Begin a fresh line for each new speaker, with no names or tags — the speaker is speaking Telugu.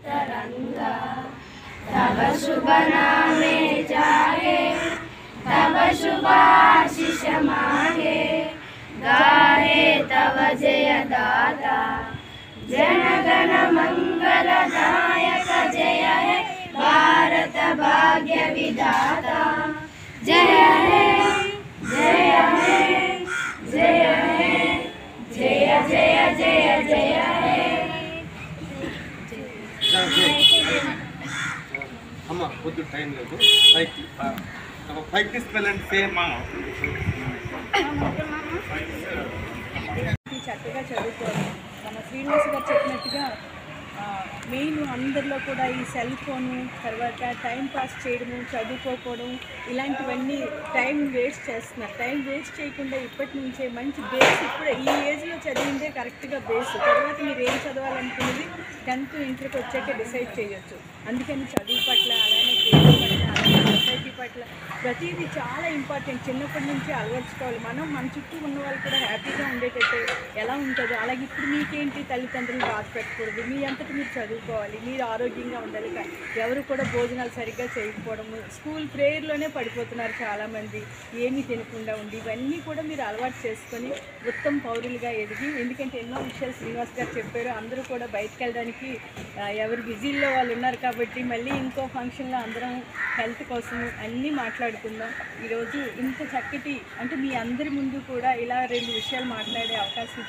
तरंगा तब शुभ नामे जागे, तब शुभ आशीष मांगे, गाहे तब जय दाता, जन गण मंगलदायक जय है भारत भाग्य विधाता। जय है जय है जय है जय जय जय जय है।
అమ్మ కొద్ది టైం లేదు, పైకి తీసుకెళ్ళండి సేమ్.
చక్కగా చదువుకోవాలి. మన శ్రీనివాస్ గారు చెప్పినట్టుగా మెయిన్ అందరిలో కూడా ఈ సెల్ ఫోను, తర్వాత టైం పాస్ చేయడము, చదువుకోకపోవడం, ఇలాంటివన్నీ టైం వేస్ట్ చేస్తున్నారు. టైం వేస్ట్ చేయకుండా ఇప్పటి నుంచే మంచి బేస్, ఇప్పుడే ఈ ఏజ్లో చదివిందే కరెక్ట్గా బేస్. తర్వాత మీరు ఏం చదవాలనుకున్నది 10th ఇంటర్కి వచ్చాక డిసైడ్ చేయొచ్చు. అందుకని చదువు పట్ల, అలానే క్రీడల పట్ల, అలానే సొసైటీ పట్ల ప్రతిదీ చాలా ఇంపార్టెంట్. చిన్నప్పటి నుంచి అలవర్చుకోవాలి. మనం మన చుట్టూ ఉన్న వాళ్ళు కూడా హ్యాపీగా ఉండేటట్టు ఎలా ఉంటుందో అలాగే ఇప్పుడు మీకేంటి, తల్లిదండ్రులు బాధ పెట్టకూడదు, మీ అంతటి మీరు చదువుకోవాలి, మీరు ఆరోగ్యంగా ఉండాలి. ఎవరు కూడా భోజనాలు సరిగ్గా చేయకపోవడము, స్కూల్ ప్రేయర్లోనే పడిపోతున్నారు చాలామంది, ఏమీ తినకుండా ఉండి, ఇవన్నీ కూడా మీరు అలవాటు చేసుకొని ఉత్తమ పౌరులుగా ఎదిగి, ఎందుకంటే ఎన్నో విషయాలు శ్రీనివాస్ గారు చెప్పారు. అందరూ కూడా బయటకు వెళ్ళడానికి ఎవరు బిజీల్లో వాళ్ళు ఉన్నారు కాబట్టి మళ్ళీ ఇంకో ఫంక్షన్లో అందరం హెల్త్ కోసం అన్నీ మాట్లాడుకుందాం. ఈరోజు ఇంత చక్కటి, అంటే మీ అందరి ముందు కూడా ఇలా 2 విషయాలు మాట్లాడే అవకాశం